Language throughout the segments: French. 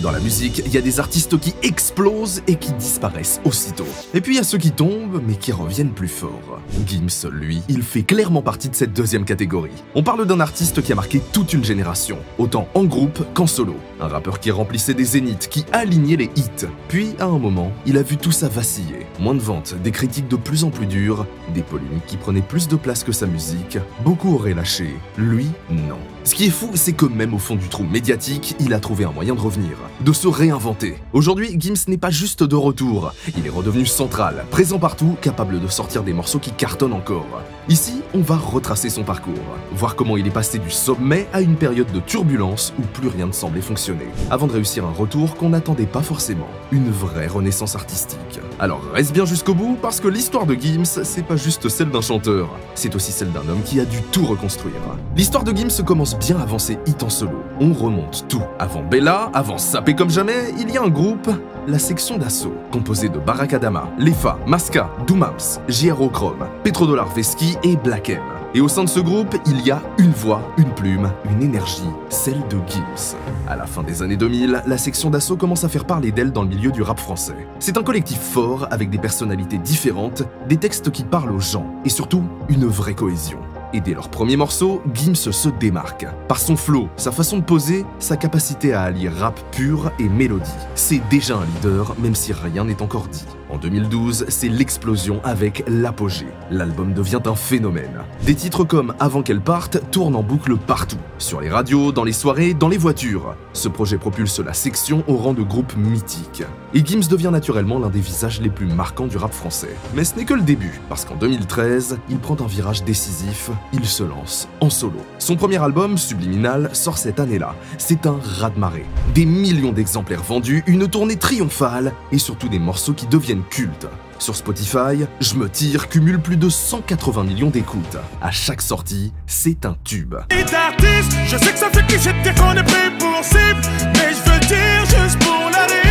Dans la musique, il y a des artistes qui explosent et qui disparaissent aussitôt. Et puis il y a ceux qui tombent, mais qui reviennent plus forts. Gims, lui, il fait clairement partie de cette deuxième catégorie. On parle d'un artiste qui a marqué toute une génération, autant en groupe qu'en solo. Un rappeur qui remplissait des zéniths, qui alignait les hits. Puis, à un moment, il a vu tout ça vaciller. Moins de ventes, des critiques de plus en plus dures, des polémiques qui prenaient plus de place que sa musique. Beaucoup auraient lâché. Lui, non. Ce qui est fou, c'est que même au fond du trou médiatique, il a trouvé un moyen de revenir, de se réinventer. Aujourd'hui, Gims n'est pas juste de retour, il est redevenu central, présent partout, capable de sortir des morceaux qui cartonnent encore. Ici, on va retracer son parcours, voir comment il est passé du sommet à une période de turbulence où plus rien ne semblait fonctionner, avant de réussir un retour qu'on n'attendait pas forcément, une vraie renaissance artistique. Alors reste bien jusqu'au bout, parce que l'histoire de Gims, c'est pas juste celle d'un chanteur, c'est aussi celle d'un homme qui a dû tout reconstruire. L'histoire de Gims commence bien avant ses hits en solo. On remonte tout. Avant Bella, avant Sapé comme jamais, il y a un groupe, la section d'assaut, composée de Barak Adama, Lefa, Maska, Doomams, JRO Chrome, Petrodollar Veski et Black M. Et au sein de ce groupe, il y a une voix, une plume, une énergie, celle de Gims. À la fin des années 2000, la section d'assaut commence à faire parler d'elle dans le milieu du rap français. C'est un collectif fort, avec des personnalités différentes, des textes qui parlent aux gens, et surtout, une vraie cohésion. Et dès leur premier morceau, Gims se démarque. Par son flow, sa façon de poser, sa capacité à allier rap pur et mélodie. C'est déjà un leader, même si rien n'est encore dit. En 2012, c'est l'explosion avec l'apogée. L'album devient un phénomène. Des titres comme Avant qu'elle parte tournent en boucle partout. Sur les radios, dans les soirées, dans les voitures. Ce projet propulse la section au rang de groupe mythique. Et Gims devient naturellement l'un des visages les plus marquants du rap français. Mais ce n'est que le début, parce qu'en 2013, il prend un virage décisif, il se lance en solo. Son premier album, Subliminal, sort cette année-là. C'est un raz-de-marée. Des millions d'exemplaires vendus, une tournée triomphale, et surtout des morceaux qui deviennent culte. Sur Spotify, Je me tire cumule plus de 180 millions d'écoutes. À chaque sortie, c'est un tube. Je sais que ça fait cliché de dire qu'on est pris pour cible, mais je veux le dire juste pour la rime.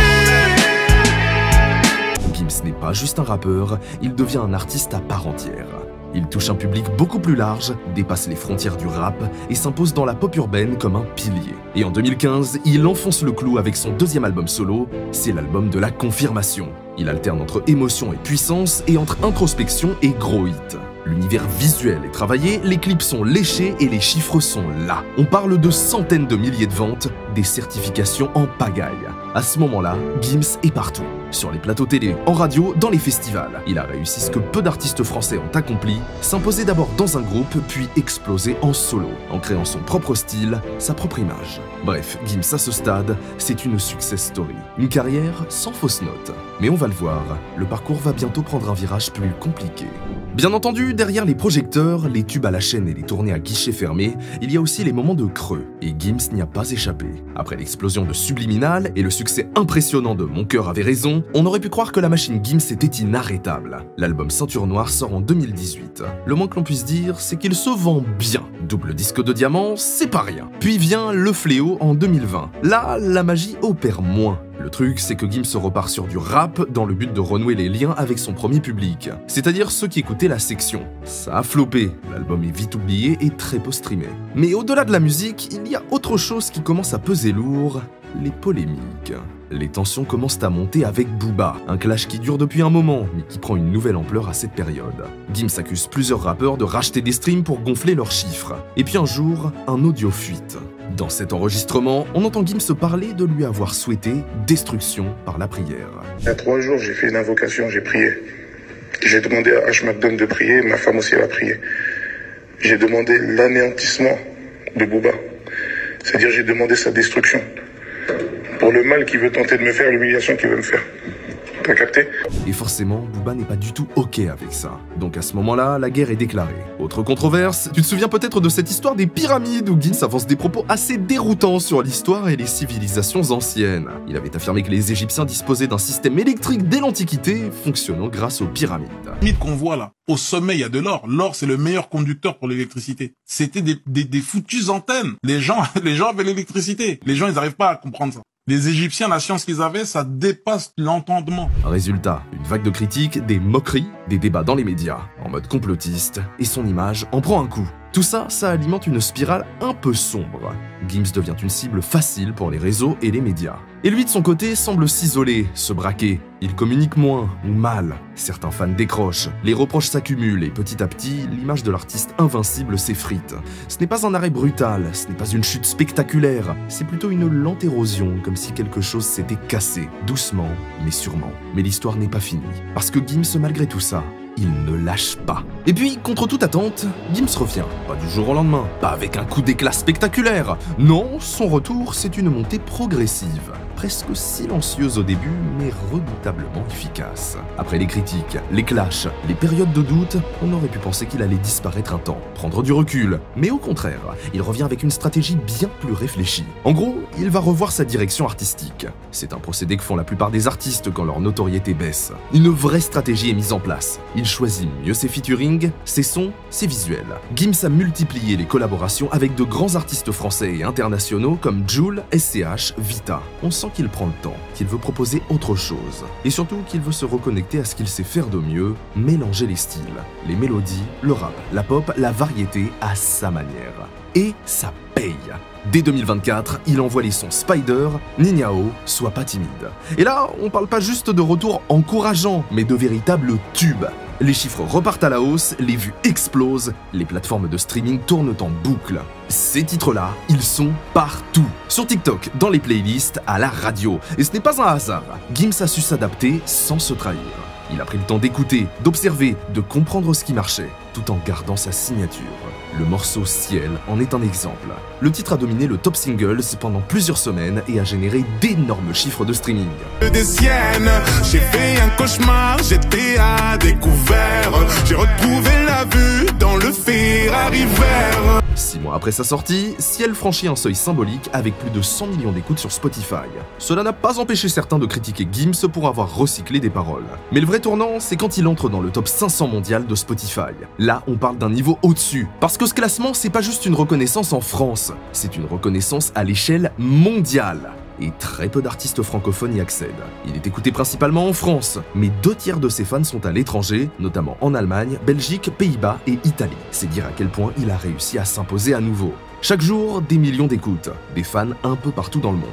Gims n'est pas juste un rappeur, il devient un artiste à part entière. Il touche un public beaucoup plus large, dépasse les frontières du rap et s'impose dans la pop urbaine comme un pilier. Et en 2015, il enfonce le clou avec son deuxième album solo, c'est l'album de la confirmation. Il alterne entre émotion et puissance et entre introspection et gros hits. L'univers visuel est travaillé, les clips sont léchés et les chiffres sont là. On parle de centaines de milliers de ventes, des certifications en pagaille. À ce moment-là, Gims est partout. Sur les plateaux télé, en radio, dans les festivals. Il a réussi ce que peu d'artistes français ont accompli, s'imposer d'abord dans un groupe, puis exploser en solo, en créant son propre style, sa propre image. Bref, Gims à ce stade, c'est une success story. Une carrière sans fausse note. Mais on va le voir, le parcours va bientôt prendre un virage plus compliqué. Bien entendu, derrière les projecteurs, les tubes à la chaîne et les tournées à guichet fermé, il y a aussi les moments de creux, et Gims n'y a pas échappé. Après l'explosion de Subliminal et le succès impressionnant de Mon cœur avait raison, on aurait pu croire que la machine Gims était inarrêtable. L'album Ceinture Noire sort en 2018. Le moins que l'on puisse dire, c'est qu'il se vend bien. Double disque de diamant, c'est pas rien. Puis vient Le Fléau en 2020. Là, la magie opère moins. Le truc, c'est que Gims repart sur du rap dans le but de renouer les liens avec son premier public, c'est-à-dire ceux qui écoutaient la section. Ça a floppé, l'album est vite oublié et très peu streamé. Mais au-delà de la musique, il y a autre chose qui commence à peser lourd, les polémiques. Les tensions commencent à monter avec Booba, un clash qui dure depuis un moment, mais qui prend une nouvelle ampleur à cette période. Gims accuse plusieurs rappeurs de racheter des streams pour gonfler leurs chiffres. Et puis un jour, un audio fuite. Dans cet enregistrement, on entend Gims parler de lui avoir souhaité destruction par la prière. Il y a 3 jours, j'ai fait une invocation, j'ai prié. J'ai demandé à H. McDonald de prier, ma femme aussi elle a prié. J'ai demandé l'anéantissement de Booba. C'est-à-dire j'ai demandé sa destruction. Pour le mal qu'il veut tenter de me faire, l'humiliation qu'il veut me faire. T'as capté? Et forcément, Booba n'est pas du tout ok avec ça. Donc à ce moment-là, la guerre est déclarée. Autre controverse, tu te souviens peut-être de cette histoire des pyramides où Gims avance des propos assez déroutants sur l'histoire et les civilisations anciennes. Il avait affirmé que les Égyptiens disposaient d'un système électrique dès l'Antiquité, fonctionnant grâce aux pyramides. Pyramide qu'on voit là, au sommet il y a de l'or. L'or c'est le meilleur conducteur pour l'électricité. C'était des foutues antennes. Les gens avaient l'électricité. Les gens ils n'arrivent pas à comprendre ça. Les Égyptiens, la science qu'ils avaient, ça dépasse l'entendement. Résultat, une vague de critiques, des moqueries, des débats dans les médias, en mode complotiste, et son image en prend un coup. Tout ça, ça alimente une spirale un peu sombre. Gims devient une cible facile pour les réseaux et les médias. Et lui de son côté semble s'isoler, se braquer. Il communique moins ou mal. Certains fans décrochent, les reproches s'accumulent et petit à petit, l'image de l'artiste invincible s'effrite. Ce n'est pas un arrêt brutal, ce n'est pas une chute spectaculaire, c'est plutôt une lente érosion, comme si quelque chose s'était cassé, doucement mais sûrement. Mais l'histoire n'est pas finie, parce que Gims, malgré tout ça, il ne lâche pas. Et puis, contre toute attente, Gims revient. Pas du jour au lendemain, pas avec un coup d'éclat spectaculaire. Non, son retour, c'est une montée progressive. Presque silencieuse au début, mais redoutablement efficace. Après les critiques, les clashs, les périodes de doute, on aurait pu penser qu'il allait disparaître un temps, prendre du recul. Mais au contraire, il revient avec une stratégie bien plus réfléchie. En gros, il va revoir sa direction artistique. C'est un procédé que font la plupart des artistes quand leur notoriété baisse. Une vraie stratégie est mise en place. Il choisit mieux ses featuring, ses sons, ses visuels. Gims a multiplié les collaborations avec de grands artistes français et internationaux comme Jul, SCH, Vita. On sent qu'il prend le temps, qu'il veut proposer autre chose. Et surtout qu'il veut se reconnecter à ce qu'il sait faire de mieux, mélanger les styles, les mélodies, le rap, la pop, la variété à sa manière. Et ça paye. Dès 2024, il envoie les sons Spider, Niñao, Sois pas timide. Et là, on parle pas juste de retours encourageants, mais de véritables tubes. Les chiffres repartent à la hausse, les vues explosent, les plateformes de streaming tournent en boucle. Ces titres-là, ils sont partout. Sur TikTok, dans les playlists, à la radio. Et ce n'est pas un hasard. Gims a su s'adapter sans se trahir. Il a pris le temps d'écouter, d'observer, de comprendre ce qui marchait, tout en gardant sa signature. Le morceau Ciel en est un exemple. Le titre a dominé le top singles pendant plusieurs semaines et a généré d'énormes chiffres de streaming. Des siennes, j'ai fait un cauchemar, j'étais à découvert. J'ai retrouvé la vue dans le Ferrari vert. 6 mois après sa sortie, Ciel franchit un seuil symbolique avec plus de 100 millions d'écoutes sur Spotify. Cela n'a pas empêché certains de critiquer Gims pour avoir recyclé des paroles. Mais le vrai tournant, c'est quand il entre dans le top 500 mondial de Spotify. Là, on parle d'un niveau au-dessus. Parce que ce classement, c'est pas juste une reconnaissance en France, c'est une reconnaissance à l'échelle mondiale. Et très peu d'artistes francophones y accèdent. Il est écouté principalement en France, mais 2/3 de ses fans sont à l'étranger, notamment en Allemagne, Belgique, Pays-Bas et Italie. C'est dire à quel point il a réussi à s'imposer à nouveau. Chaque jour, des millions d'écoutes, des fans un peu partout dans le monde.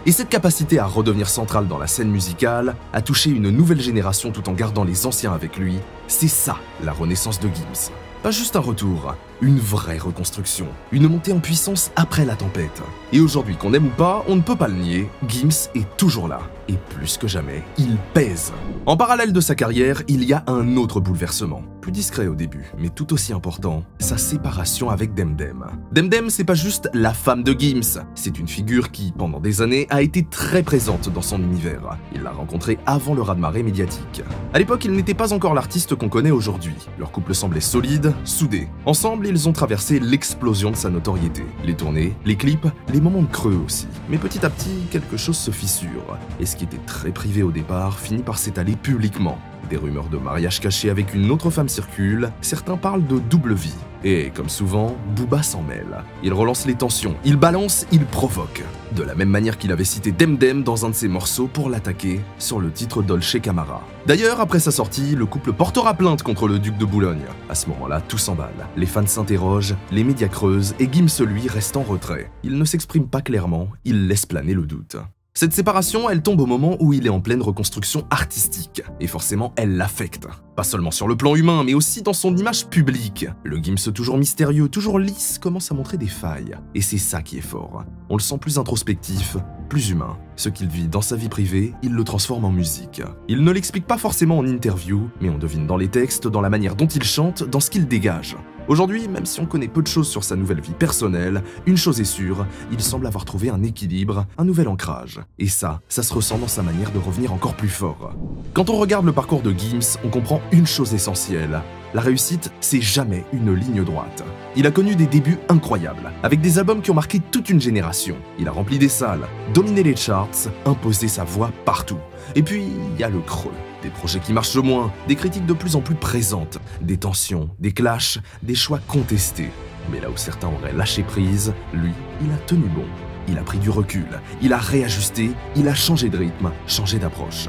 Et cette capacité à redevenir centrale dans la scène musicale, à toucher une nouvelle génération tout en gardant les anciens avec lui, c'est ça la renaissance de Gims. Pas juste un retour, une vraie reconstruction, une montée en puissance après la tempête. Et aujourd'hui, qu'on aime ou pas, on ne peut pas le nier, Gims est toujours là. Et plus que jamais, il pèse. En parallèle de sa carrière, il y a un autre bouleversement. Plus discret au début, mais tout aussi important, sa séparation avec Demdem. Demdem, c'est pas juste la femme de Gims, c'est une figure qui, pendant des années, a été très présente dans son univers. Il l'a rencontrée avant le raz-de-marée médiatique. À l'époque, il n'était pas encore l'artiste qu'on connaît aujourd'hui. Leur couple semblait solide, soudé. Ensemble, ils ont traversé l'explosion de sa notoriété. Les tournées, les clips, les moments de creux aussi. Mais petit à petit, quelque chose se fissure. Et ce qui était très privé au départ finit par s'étaler publiquement. Des rumeurs de mariage caché avec une autre femme circulent, certains parlent de double vie. Et, comme souvent, Booba s'en mêle. Il relance les tensions, il balance, il provoque. De la même manière qu'il avait cité Demdem dans un de ses morceaux pour l'attaquer sur le titre Dolce Camara. D'ailleurs, après sa sortie, le couple portera plainte contre le duc de Boulogne. À ce moment-là, tout s'emballe. Les fans s'interrogent, les médias creusent et Gims, lui, reste en retrait. Il ne s'exprime pas clairement, il laisse planer le doute. Cette séparation, elle tombe au moment où il est en pleine reconstruction artistique, et forcément elle l'affecte. Pas seulement sur le plan humain, mais aussi dans son image publique. Le Gims toujours mystérieux, toujours lisse, commence à montrer des failles. Et c'est ça qui est fort. On le sent plus introspectif, plus humain. Ce qu'il vit dans sa vie privée, il le transforme en musique. Il ne l'explique pas forcément en interview, mais on devine dans les textes, dans la manière dont il chante, dans ce qu'il dégage. Aujourd'hui, même si on connaît peu de choses sur sa nouvelle vie personnelle, une chose est sûre, il semble avoir trouvé un équilibre, un nouvel ancrage. Et ça se ressent dans sa manière de revenir encore plus fort. Quand on regarde le parcours de Gims, on comprend une chose essentielle. La réussite, c'est jamais une ligne droite. Il a connu des débuts incroyables, avec des albums qui ont marqué toute une génération. Il a rempli des salles, dominé les charts, imposé sa voix partout. Et puis, il y a le creux. Des projets qui marchent moins, des critiques de plus en plus présentes, des tensions, des clashs, des choix contestés. Mais là où certains auraient lâché prise, lui, il a tenu bon. Il a pris du recul, il a réajusté, il a changé de rythme, changé d'approche.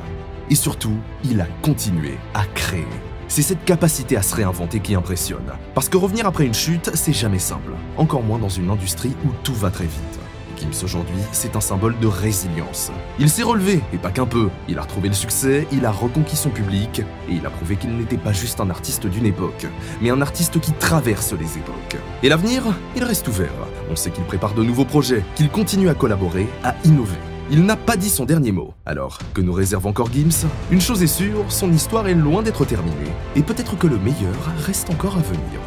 Et surtout, il a continué à créer. C'est cette capacité à se réinventer qui impressionne. Parce que revenir après une chute, c'est jamais simple. Encore moins dans une industrie où tout va très vite. Gims aujourd'hui, c'est un symbole de résilience. Il s'est relevé, et pas qu'un peu. Il a retrouvé le succès, il a reconquis son public, et il a prouvé qu'il n'était pas juste un artiste d'une époque, mais un artiste qui traverse les époques. Et l'avenir, il reste ouvert. On sait qu'il prépare de nouveaux projets, qu'il continue à collaborer, à innover. Il n'a pas dit son dernier mot. Alors, que nous réserve encore Gims? Une chose est sûre, son histoire est loin d'être terminée, et peut-être que le meilleur reste encore à venir.